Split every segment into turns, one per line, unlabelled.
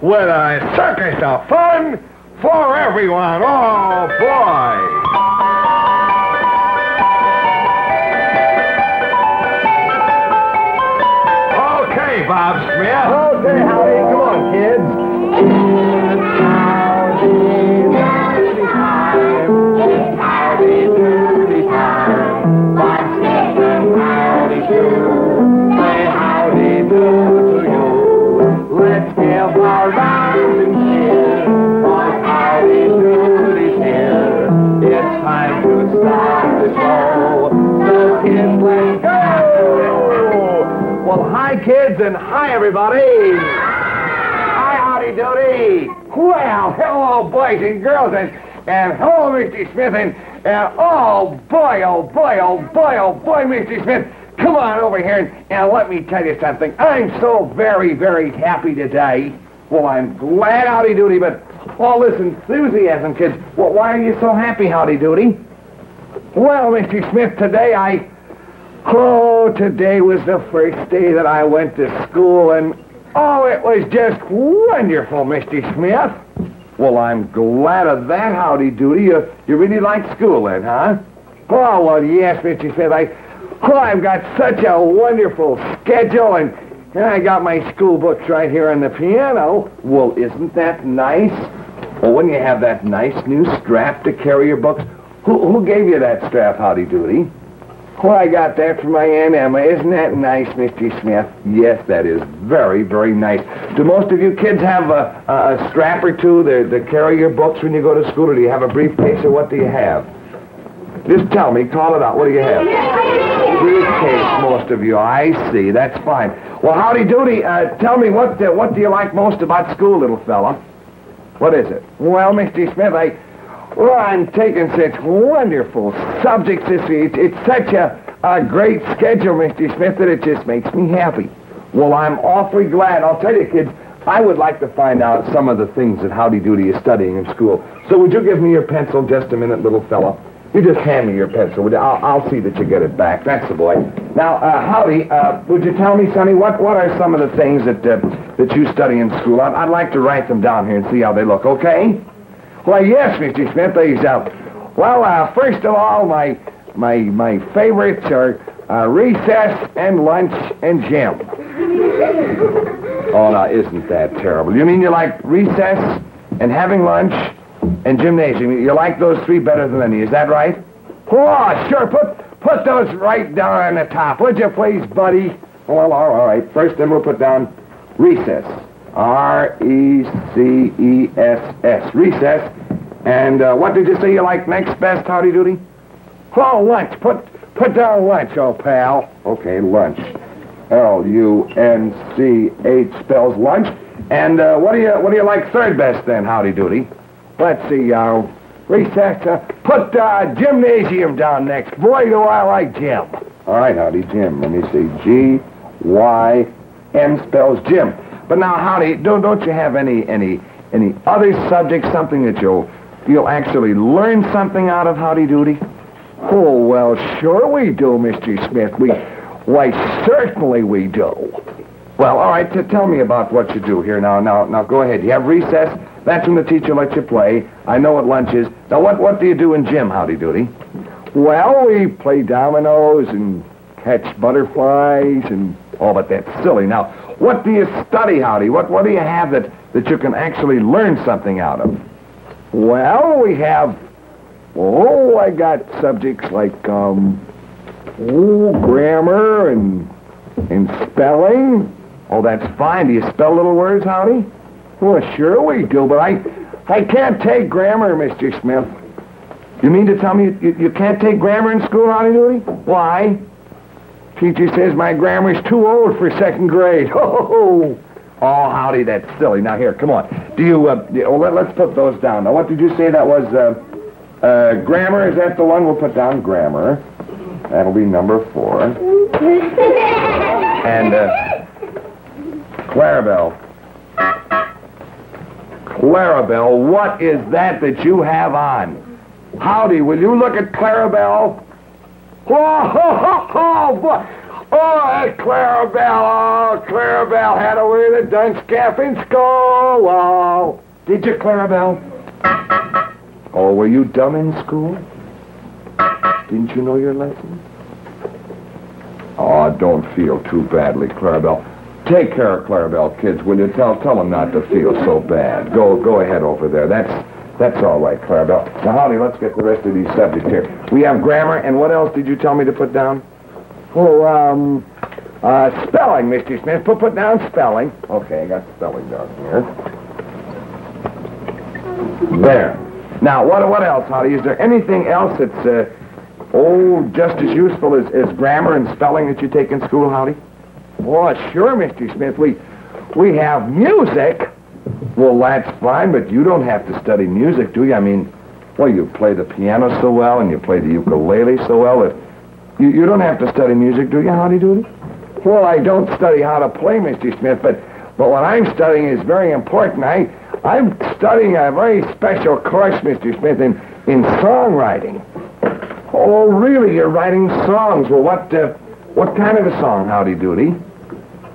with a circus of fun for everyone. Oh, boy. Okay, Bob Smith.
Okay, Howdy. Come on, kids. Howdy Doody time. Bob Smith and Howdy do. Say howdy do to you. Let's give a round and cheer. For Howdy Doody's here. It's time to start the show. So kids, let's go. Well, hi, kids, and hi, everybody. Hi, Howdy Doody.
Well, hello, boys and girls, and hello, Mr. Smith, and oh, boy, Mr. Smith. Come on over here and let me tell you something. I'm so very, very happy today. Well, I'm glad, Howdy Doody, but all this enthusiasm, kids. Well, why are you so happy, Howdy Doody? Well, Mr. Smith, today today was the first day that I went to school, and oh, it was just wonderful, Mr. Smith. Well, I'm glad of that, Howdy Doody. You really like school then, huh? Oh, well, yes, Mr. Smith. I've got such a wonderful schedule, and I got my school books right here on the piano. Well, isn't that nice? Well, when you have that nice new strap to carry your books, who gave you that strap, Howdy Doody? Well, I got that from my Aunt Emma. Isn't that nice, Mr. Smith? Yes, that is very, very nice. Do most of you kids have a strap or two to carry your books when you go to school, or do you have a briefcase, or what do you have? Just tell me. Call it out. What do you have? Briefcase, most of you. I see. That's fine. Well, Howdy Doody, tell me, what do you like most about school, little fella? What is it? Well, Mr. Smith, I'm taking such wonderful subjects this week. It's such a great schedule, Mr. Smith, that it just makes me happy. Well, I'm awfully glad. I'll tell you, kids, I would like to find out some of the things that Howdy Doody is studying in school. So would you give me your pencil just a minute, little fella? You just hand me your pencil. I'll see that you get it back. That's the boy. Now, Howdy, would you tell me, sonny, what are some of the things that you study in school? I'd like to write them down here and see how they look, okay? Well, yes, Mr. Smith, these first of all, my favorites are recess and lunch and gym. Oh, now, isn't that terrible? You mean you like recess and having lunch and gymnasium? You like those three better than any, is that right? Oh, sure, put those right down on the top, would you please, buddy? Well, all right. First, then we'll put down recess. R-E-C-E-S-S, recess. And what did you say you like next best, Howdy Doody? Oh, lunch. Put down lunch, oh, pal. Okay, lunch. L-U-N-C-H spells lunch. And what do you like third best then, Howdy Doody? Let's see, recess. Put gymnasium down next. Boy, do I like gym. All right, Howdy, gym. Let me see. G-Y-M spells gym. But now, Howdy, don't you have any other subject, something that you'll actually learn something out of, Howdy Doody? Oh, well, sure we do, Mr. Smith. Why, certainly we do. Well, all right, tell me about what you do here. Now, go ahead. You have recess. That's when the teacher lets you play. I know what lunch is. Now, what do you do in gym, Howdy Doody? Well, we play dominoes and catch butterflies and... Oh, but that's silly. Now, what do you study, Howdy? What do you have that you can actually learn something out of? Well, we have... Oh, I got subjects like, grammar and spelling. Oh, that's fine. Do you spell little words, Howdy? Well, sure we do, but I can't take grammar, Mr. Smith. You mean to tell me you can't take grammar in school, Howdy Doody? Why? Teacher says my grammar's too old for second grade. Oh, Howdy, that's silly. Now, here, come on. Let's put those down. Now, what did you say that was, grammar? Is that the one? We'll put down grammar. That'll be number 4. And, Clarabelle. Clarabelle, what is that you have on? Howdy, will you look at Clarabelle? Oh, boy. Oh, that Clarabelle. Oh, Clarabelle had to wear the dunce cap in school. Oh, did you, Clarabelle? Oh, were you dumb in school? Didn't you know your lesson? Oh, don't feel too badly, Clarabelle. Take care of Clarabelle, kids, will you? Tell them not to feel so bad. Go ahead over there. That's all right, Clarabelle. Now, Howdy, let's get the rest of these subjects here. We have grammar, and what else did you tell me to put down? Oh, spelling, Mr. Smith. Put down spelling. Okay, I got spelling down here. There. Now, what else, Howdy? Is there anything else that's, just as useful as grammar and spelling that you take in school, Howdy? Oh, sure, Mr. Smith. We have music. Well, that's fine, but you don't have to study music, do you? I mean, well, you play the piano so well and you play the ukulele so well that you don't have to study music, do you, Howdy Doody? Well, I don't study how to play, Mr. Smith, but what I'm studying is very important. I'm studying a very special course, Mr. Smith, in songwriting. Oh, really? You're writing songs? Well, what kind of a song, Howdy Doody?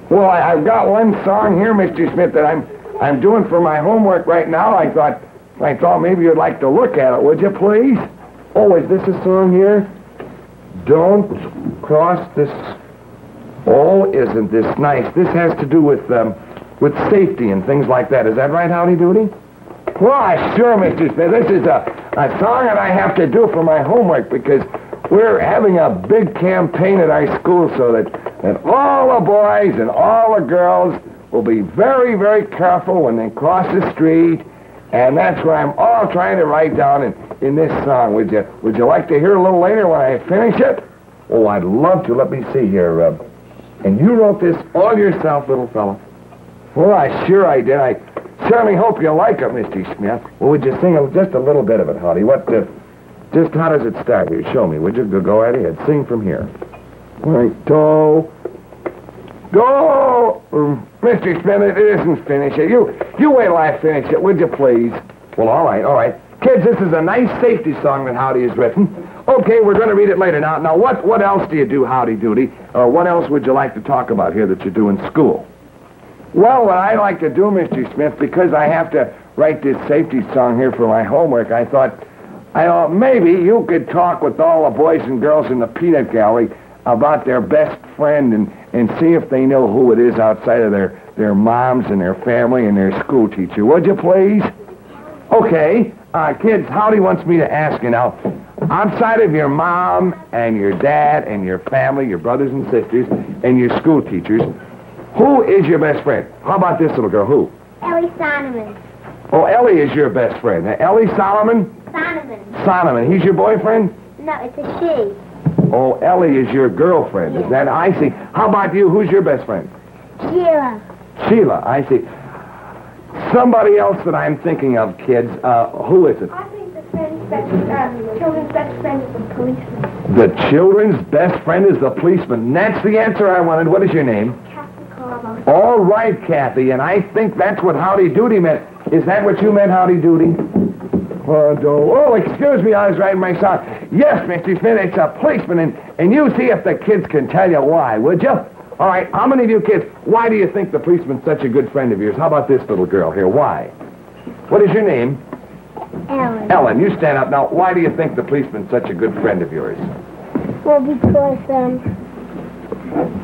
Well, I've got one song here, Mr. Smith, that I'm doing for my homework right now. I thought maybe you'd like to look at it, would you, please? Oh, is this a song here? Don't cross this. Oh, isn't this nice? This has to do with safety and things like that. Is that right, Howdy Doody? Why, sure, Mr. Smith. This is a song that I have to do for my homework because we're having a big campaign at our school so that all the boys and all the girls will be very, very careful when they cross the street. And that's what I'm all trying to write down in this song. Would you like to hear a little later when I finish it? Oh, I'd love to. Let me see here. And you wrote this all yourself, little fella? Well, I did. I certainly hope you like it, Mr. Smith. Well, would you sing just a little bit of it, Howdy? Just how does it start here? Show me, would you? Go right ahead. Sing from here. All right, go. Mr. Smith, it isn't finished yet. You wait till I finish it, would you, please? Well, all right. Kids, this is a nice safety song that Howdy has written. Okay, we're going to read it later. Now, what else do you do, Howdy Doody? Or what else would you like to talk about here that you do in school? Well, what I like to do, Mr. Smith, because I have to write this safety song here for my homework, I thought maybe you could talk with all the boys and girls in the peanut gallery about their best friend and see if they know who it is outside of their moms and their family and their school teacher. Would you, please? Okay. Kids, Howdy wants me to ask you now, outside of your mom and your dad and your family, your brothers and sisters, and your school teachers, who is your best friend? How about this little girl? Who?
Ellie Solomon.
Oh, Ellie is your best friend. Ellie Solomon? Solomon. He's your boyfriend?
No, it's a she.
Oh, Ellie is your girlfriend. Is that? I see. How about you? Who's your best friend? Sheila, I see. Somebody else that I'm thinking of, kids. Who is it?
I think the children's best friend is the policeman.
The children's best friend is the policeman. That's the answer I wanted. What is your name?
Kathy Carlo.
All right, Kathy, and I think that's what Howdy Doody meant. Is that what you meant, Howdy Doody? Oh, excuse me, I was writing my song. Yes, Mr. Smith, it's a policeman, and you see if the kids can tell you why, would you? All right, how many of you kids, why do you think the policeman's such a good friend of yours? How about this little girl here? Why? What is your name?
Ellen.
Ellen, you stand up. Now, why do you think the policeman's such a good friend of yours?
Well, because,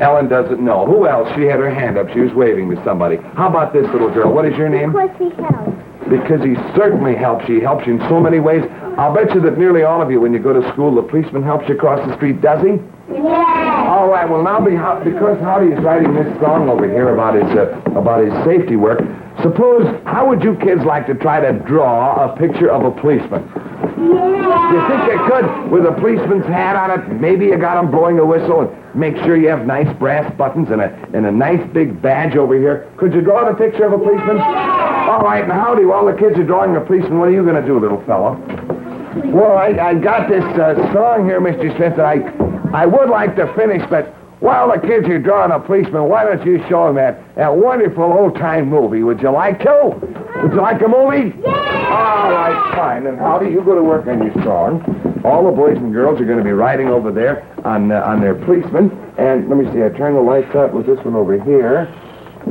Ellen doesn't know. Who else? She had her hand up. She was waving to somebody. How about this little girl? What is your name?
Because he helps.
Because he certainly helps you. He helps you in so many ways. I'll bet you that nearly all of you, when you go to school, the policeman helps you cross the street, does he?
Yes.
All right, well, now, because Howdy is writing this song over here about his safety work, suppose, how would you kids like to try to draw a picture of a policeman?
Yeah.
You think you could, with a policeman's hat on it? Maybe you got him blowing a whistle and make sure you have nice brass buttons and a nice big badge over here. Could you draw the picture of a policeman?
Yeah.
All right, now, Howdy, while the kids are drawing a policeman, what are you going to do, little fella? Well, I got this song here, Mr. Smith, that I would like to finish, but While the kids are drawing a policeman, why don't you show them that wonderful old-time movie? Would you like to? Would you like a movie? Yeah! All right, fine. And Howdy, you go to work on your drawing. All the boys and girls are going to be riding over there on their policemen. And let me see, I turn the lights up with this one over here.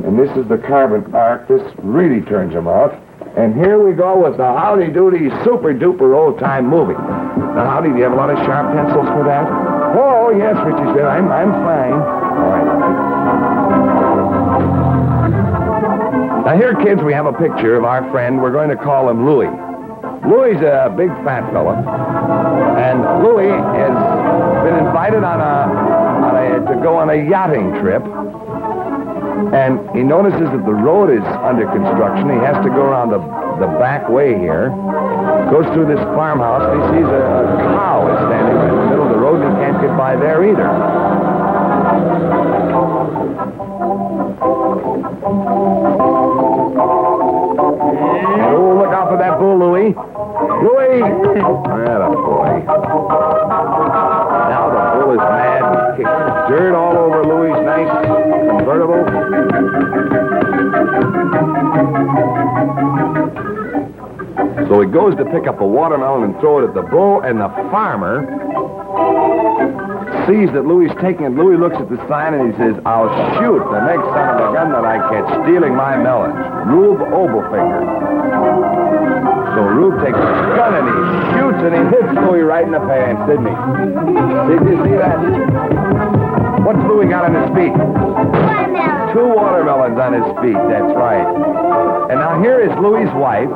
And this is the carbon arc. This really turns them out. And here we go with the Howdy Doody super-duper old-time movie. Now, Howdy, do you have a lot of sharp pencils for that? Oh, yes, Richie said. I'm fine. All right. Now, here, kids, we have a picture of our friend. We're going to call him Louie. Louie's a big fat fella. And Louie has been invited to go on a yachting trip. And he notices that the road is under construction. He has to go around the back way here. Goes through this farmhouse, and he sees a cow is standing right in the middle of the road, and he can't get by there either. And, oh, look out for that bull, Louie. Louie! That a boy. Now the bull is mad and kicks dirt all over Louie's nice convertible. So he goes to pick up a watermelon and throw it at the bull, and the farmer sees that Louie's taking it. Louie looks at the sign and he says, "I'll shoot the next son of a gun that I catch stealing my melons. Rube Obelfinger." So Rube takes his gun and he shoots and he hits Louie right in the pants, didn't he? Did you see that? What's Louie got on his feet?
Watermelon.
2 watermelons on his feet, that's right. And now here is Louie's wife.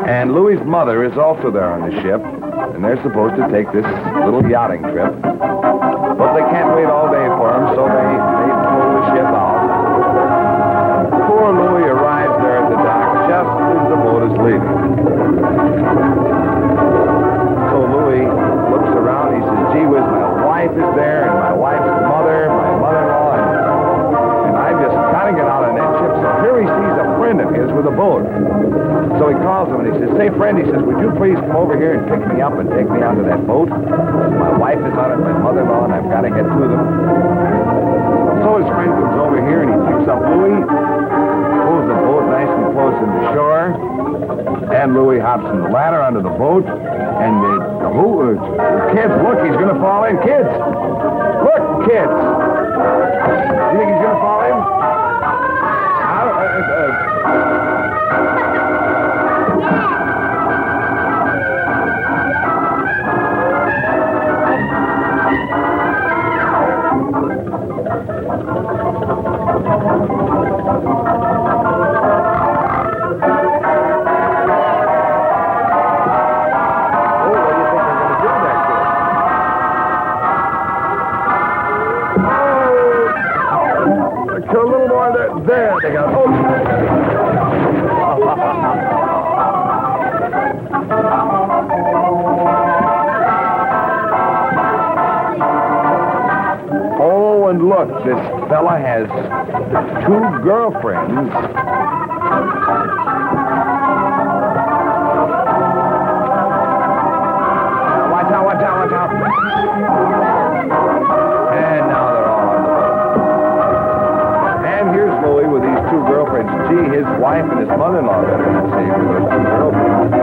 And Louie's mother is also there on the ship. And they're supposed to take this little yachting trip. But they can't wait all day for him, so they pull the ship out. Poor Louie arrives there at the dock just as the boat is leaving. So Louie looks around, he says, "Gee whiz, my wife is there, and my wife's mother, my mother-in-law, and I just gotta get out on that ship." So here he sees a friend of his with a boat. So he calls him and he says, "Say, friend," he says, "would you please come over here and pick me up and take me onto that boat? My wife is on it, my mother-in-law, and I've got to get to them." So his friend comes over here and he picks up Louie, pulls the boat nice and close in the shore, and Louie hops in the ladder onto the boat, and kids, look, he's going to fall in. Kids! Look, kids! You think he's going to fall in? A little more there they go. Oh, and look, this fella has 2 girlfriends. Watch out, watch out, watch out. And now they're all on the boat. And here's Louie with these 2 girlfriends. Gee, his wife and his mother-in-law better not see with those 2 girlfriends.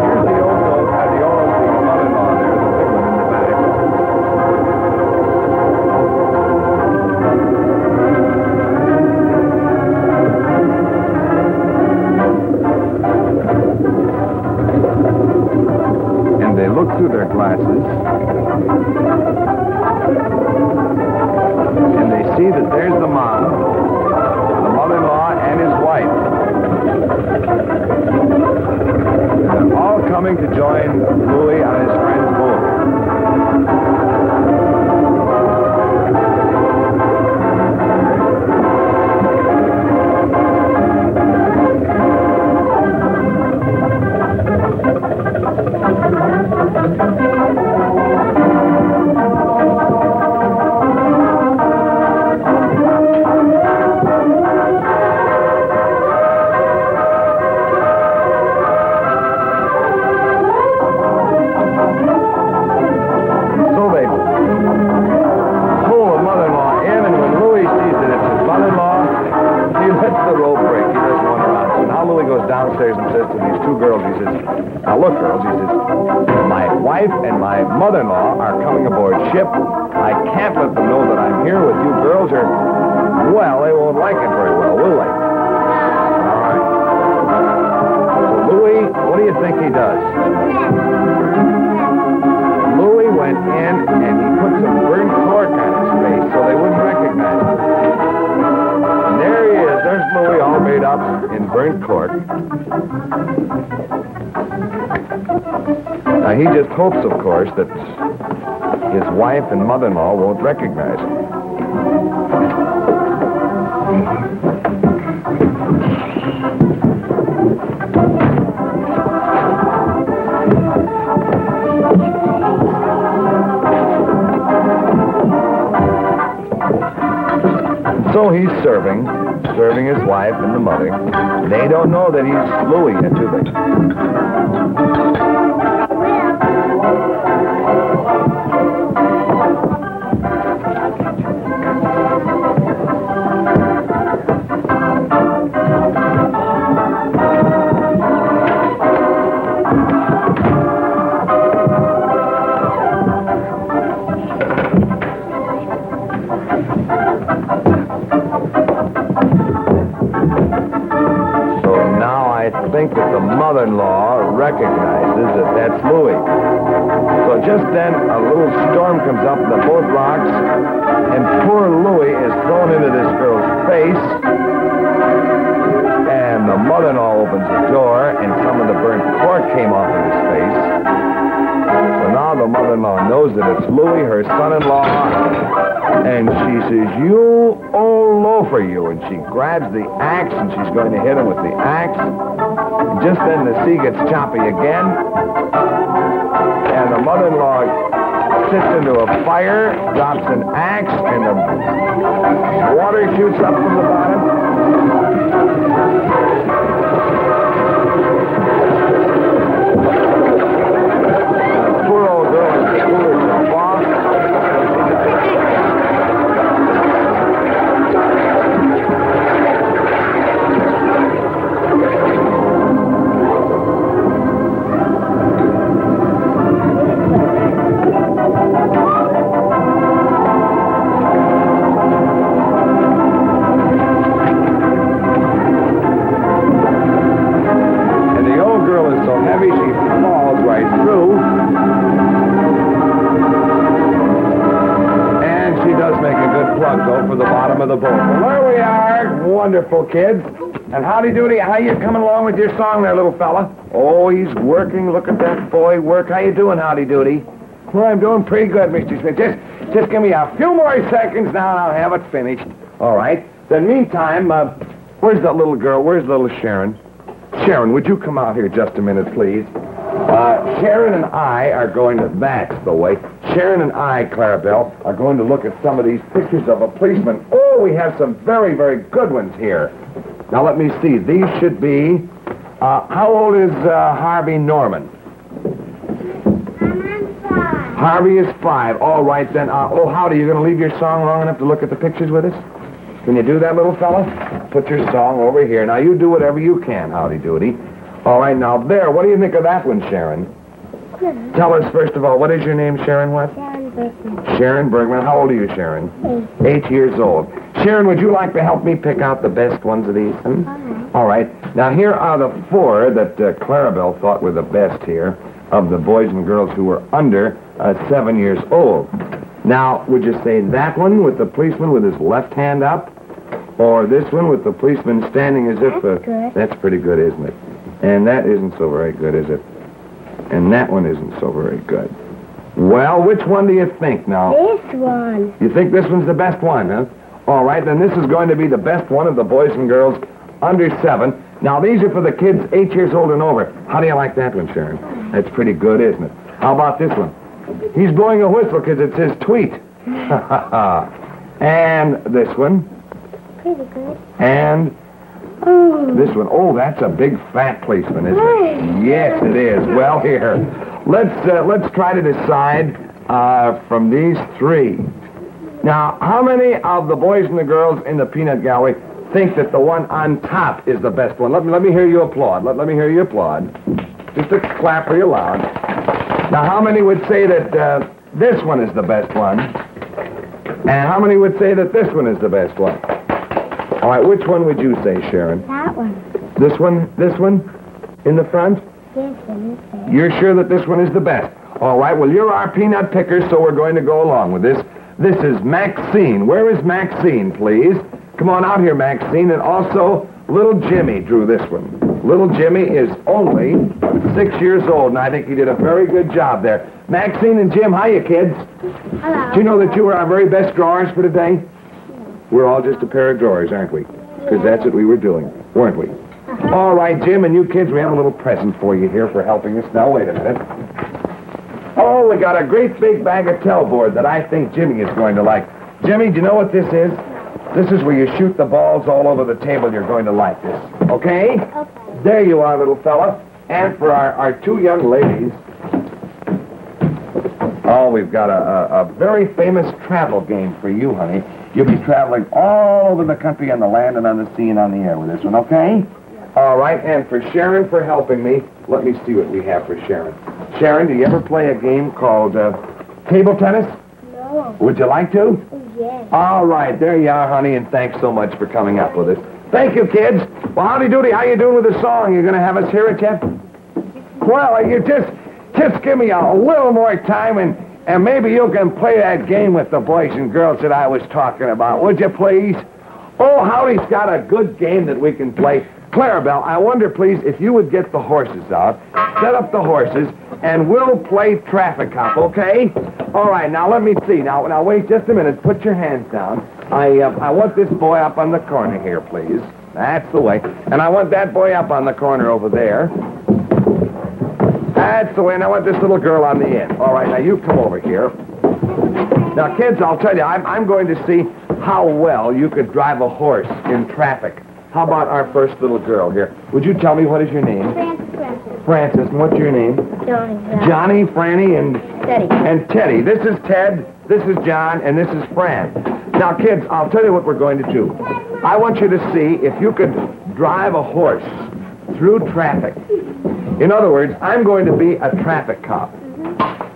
Here's the old mother-in-law there, the big one in the back. And they look through their glasses. And they see that there's the mom, the mother-in-law, and his wife. They're all coming to join Louie on his friend's boat. Now, look, girls, he says, my wife and my mother-in-law are coming aboard ship. I can't let them know that I'm here with you girls, or, well, they won't like it very well, will they? All right. So, Louis, what do you think he does? Louis went in and he put some burnt cork on his face so they wouldn't recognize him. And there he is. There's Louis all made up in burnt cork. Now, he just hopes, of course, that his wife and mother-in-law won't recognize him. So he's serving his wife and the mother. They don't know that he's Louis yet, do they? I think that the mother-in-law recognizes that that's Louis. So just then, a little storm comes up in the boat rocks, and poor Louis is thrown into this girl's face, and the mother-in-law opens the door, and some of the burnt cork came off of his face. So now the mother-in-law knows that it's Louis, her son-in-law, and she says, "You old loafer, you," and she grabs the axe, and she's going to hit him with the axe. And just then the sea gets choppy again, and the mother-in-law sits into a fire, drops an axe, and the water shoots up from the bottom. The poor old girl is foolish and boss. For the bottom of the boat. Well, there we are. Wonderful, kids. And Howdy Doody, how you coming along with your song there, little fella? Oh, he's working. Look at that boy work. How you doing, Howdy Doody? Well, I'm doing pretty good, Mr. Smith. Just give me a few more seconds now and I'll have it finished. All right. Then meantime, where's that little girl? Where's little Sharon? Sharon, would you come out here just a minute, please? Sharon and I are going to, that's the way. Sharon and I, Clarabelle, are going to look at some of these pictures of a policeman. Oh, we have some very, very good ones here. Now, let me see. These should be, how old is Harvey Norman?
I'm 5.
Harvey is 5. All right, then. Oh, Howdy, you going to leave your song long enough to look at the pictures with us? Can you do that, little fella? Put your song over here. Now, you do whatever you can, Howdy Doody. All right, now, there. What do you think of that one, Sharon? Tell us, first of all, what is your name, Sharon? What?
Sharon Bergman.
Sharon Bergman. How old are you, Sharon? 8 years old. Sharon, would you like to help me pick out the best ones of these? All right. Now, here are the 4 that Clarabelle thought were the best here of the boys and girls who were under 7 years old. Now, would you say that one with the policeman with his left hand up? Or this one with the policeman standing as if...
That's good.
That's pretty good, isn't it? And that isn't so very good, is it? And that one isn't so very good. Well, which one do you think now?
This one.
You think this one's the best one, huh? All right, then this is going to be the best one of the boys and girls under 7. Now, these are for the kids 8 years old and over. How do you like that one, Sharon? That's pretty good, isn't it? How about this one? He's blowing a whistle because it says tweet. And this one.
Pretty good.
And this one. Oh, that's a big fat policeman, isn't it? Yes, it is. Well, here. Let's try to decide from these 3. Now, how many of the boys and the girls in the peanut gallery think that the one on top is the best one? Let me hear you applaud. Let me hear you applaud. Just a clap real loud. Now, how many would say that this one is the best one? And how many would say that this one is the best one? All right, which one would you say, Sharon?
That one.
This one? This one? In the front?
This one is there.
You're sure that this one is the best? All right, well, you're our peanut picker, so we're going to go along with this. This is Maxine. Where is Maxine, please? Come on out here, Maxine. And also, little Jimmy drew this one. Little Jimmy is only 6 years old, and I think he did a very good job there. Maxine and Jim, hiya, kids.
Hello.
Do you know that you were our very best drawers for today? We're all just a pair of drawers, aren't we? Because that's what we were doing, weren't we? All right, Jim and you kids, we have a little present for you here for helping us. Now, wait a minute. Oh, we got a great big bagatelle board that I think Jimmy is going to like. Jimmy, do you know what this is? This is where you shoot the balls all over the table. You're going to like this. Okay?
Okay.
There you are, little fella. And for our two young ladies, oh, we've got a very famous travel game for you, honey. You'll be traveling all over the country on the land and on the sea and on the air with this one, okay? All right, and for Sharon for helping me, let me see what we have for Sharon. Sharon, do you ever play a game called table tennis?
No.
Would you like to?
Yes.
All right, there you are, honey, and thanks so much for coming up with us. Thank you, kids. Well, Howdy Doody, how you doing with the song? You going to have us hear it yet? Well, you just give me a little more time, and maybe you can play that game with the boys and girls that I was talking about, would you, please? Oh, Howdy's got a good game that we can play. Clarabelle, I wonder, please, if you would get the horses out, set up the horses, and we'll play traffic cop, okay? All right, now let me see. Now wait just a minute. Put your hands down. I want this boy up on the corner here, please. That's the way. And I want that boy up on the corner over there. That's the way. And I want this little girl on the end. All right, now you come over here. Now, kids, I'll tell you, I'm going to see how well you could drive a horse in traffic. How about our first little girl here? Would you tell me what is your name?
Francis.
Francis. And what's your name?
Johnny.
Johnny, Franny, and
Teddy.
and Teddy. This is Ted, this is John, and this is Fran. Now, kids, I'll tell you what we're going to do. I want you to see if you could drive a horse through traffic. In other words, I'm going to be a traffic cop.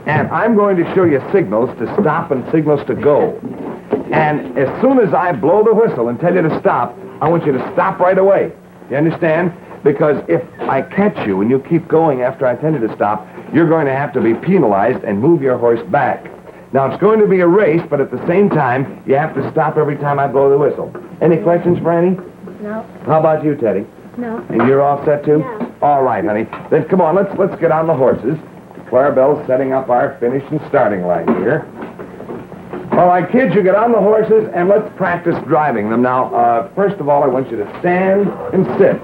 And I'm going to show you signals to stop and signals to go. And as soon as I blow the whistle and tell you to stop, I want you to stop right away. You understand? Because if I catch you and you keep going after I tell you to stop, you're going to have to be penalized and move your horse back. Now, it's going to be a race, but at the same time, you have to stop every time I blow the whistle. Any questions, Franny?
No.
How about you, Teddy?
No.
And you're all set, too?
Yeah.
All right, honey. Then come on, let's get on the horses. Clarabelle's setting up our finish and starting line here. All right, kids, you get on the horses, and let's practice driving them. Now, first of all, I want you to stand and sit.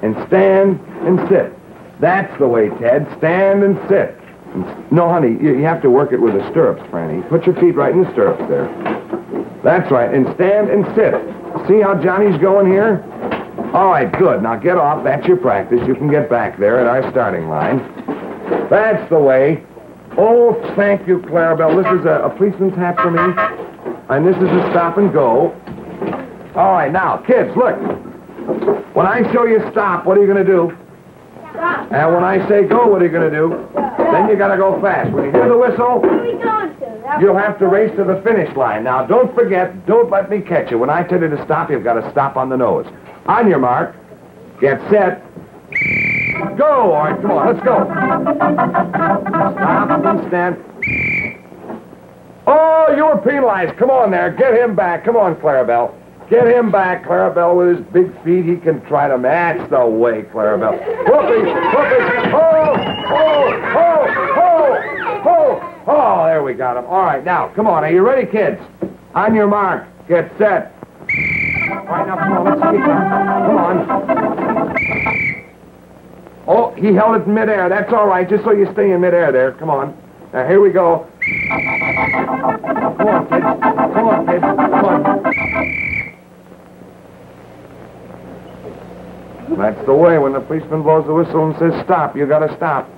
And stand and sit. That's the way, Ted. Stand and sit. No, honey, you have to work it with the stirrups, Franny. Put your feet right in the stirrups there. That's right, and stand and sit. See how Johnny's going here? All right, good. Now get off. That's your practice. You can get back there at our starting line. That's the way. Oh, thank you, Clarabelle. This is a policeman's hat for me. And this is a stop and go. All right, now, kids, look. When I show you stop, what are you going to do?
Stop.
And when I say go, what are you going to do? Then you got to go fast. When you hear the whistle,
Where are we going to?
you'll have to race to the finish line. Now, don't forget, don't let me catch you. When I tell you to stop, you've got to stop on the nose. On your mark, get set, go. All right, come on, let's go. Stop and stand. Oh, you were penalized. Come on there. Get him back. Come on, Clarabelle. Get him back, Clarabelle, with his big feet. He can try to match the way, Clarabelle. Whoopee, whoopee. Oh, there we got him. All right, now, come on. Are you ready, kids? On your mark. Get set. All right, now, come on. Let's keep on. Come on. Oh, he held it in midair. That's all right, just so you stay in midair there. Come on. Now, here we go. Come on, kids. Come on, kids. Come on. That's the way. When the policeman blows the whistle and says stop, you gotta stop.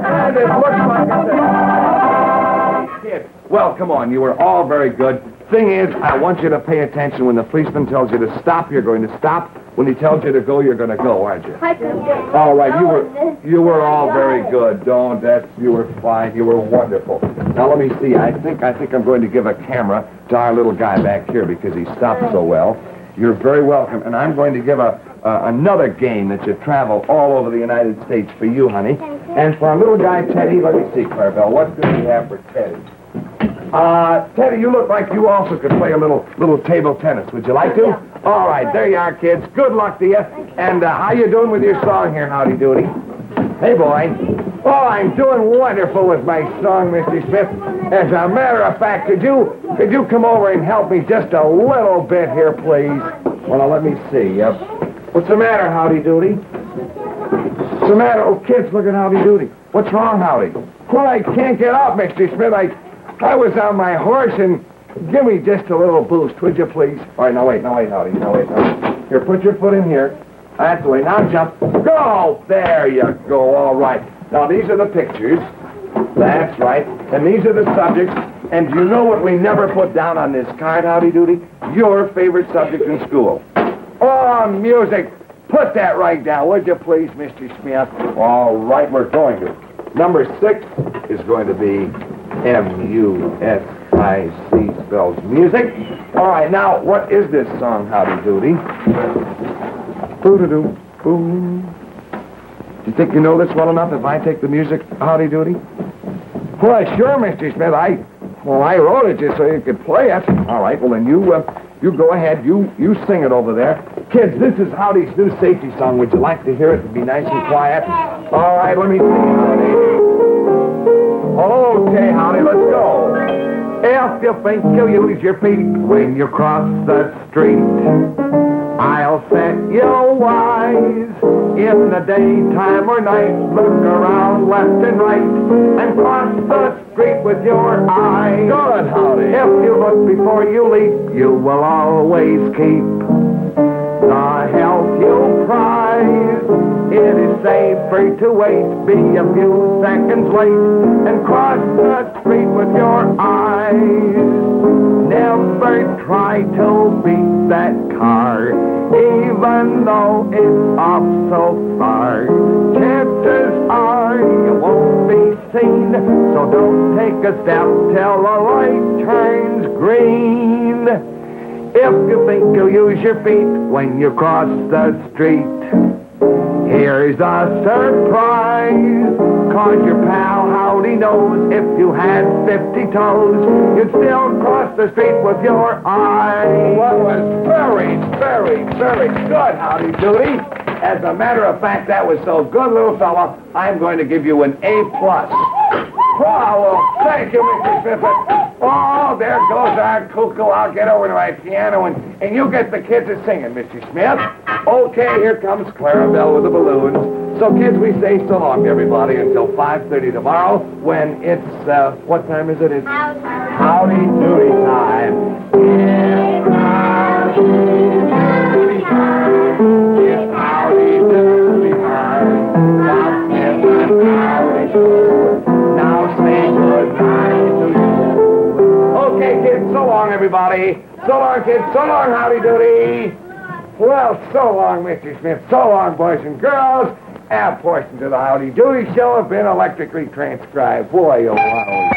And it looks like it's a kid. Well, come on. You were all very good. Thing is, I want you to pay attention. When the policeman tells you to stop, you're going to stop. When he tells you to go, you're going to go, aren't you?
I couldn't do it.
All right, you were all very good. You were fine. You were wonderful. Now let me see. I think I'm going to give a camera to our little guy back here because he stopped so well. You're very welcome. And I'm going to give another game that you travel all over the United States for you, honey. And for our little guy, Teddy, let me see, Clarabelle. What do we have for Teddy? Teddy, you look like you also could play a little table tennis. Would you like to?
Yeah.
All right, there you are, kids. Good luck to you. And how you doing with your song here, Howdy Doody? Hey, boy. Oh, I'm doing wonderful with my song, Mr. Smith. As a matter of fact, could you come over and help me just a little bit here, please? Well, now, let me see. What's the matter, Howdy Doody? What's the matter? Oh, kids, look at Howdy Doody. What's wrong, Howdy? Well, I can't get up, Mr. Smith. I was on my horse, and give me just a little boost, would you, please? All right, now wait, Howdy. Now wait. Here, put your foot in here. That's the way. Now jump. Go! There you go. All right. Now, these are the pictures. That's right. And these are the subjects. And do you know what we never put down on this card, Howdy Doody? Your favorite subject in school. Oh, music. Put that right down, would you, please, Mr. Smith? All right, we're going to. Number 6 is going to be M-U-S-I-C, spells music. All right, now, what is this song, Howdy Doody? Boo-da-doo, boo. Do you think you know this well enough if I take the music, Howdy Doody? Well, sure, Mr. Smith. I wrote it just so you could play it. All right, well, then you go ahead. You sing it over there. Kids, this is Howdy's new safety song. Would you like to hear it? It'd be nice and quiet. All right, let me see, Howdy. Okay, Howdy, let's go. If you think you'll use your feet when you cross the street, I'll set you wise. In the daytime or night, look around left and right and cross the street with your eyes. Good, Howdy. If you look before you leap, you will always keep the health you prize. It is safer to wait, be a few seconds late, and cross the street with your eyes. Never try to beat that car, even though it's off so far. Chances are you won't be seen, so don't take a step till the light turns green. If you think you'll use your feet when you cross the street, here's a surprise. 'Cause your pal Howdy knows if you had 50 toes, you'd still cross the street with your eyes. That was very, very, very good, Howdy Doody. As a matter of fact, that was so good, little fella, I'm going to give you an A+. Oh, well, thank you, Mr. Smith. Oh, there goes our cuckoo. I'll get over to my piano, and you get the kids a singing, Mr. Smith. Okay, here comes Clarabelle with the balloons. So, kids, we say so long, everybody, until 5:30 tomorrow, when it's, what time is it? It's Howdy Doody time. It's Howdy Doody time. It's Howdy Doody time. Now, Smith and Howdy Doody. Now say goodnight to you. Okay, kids, so long, everybody. So long, kids. So long, Howdy Doody. Well, so long, Mr. Smith. So long, boys and girls. A portion to the Howdy Doody show have been electrically transcribed. Boy, oh, wow.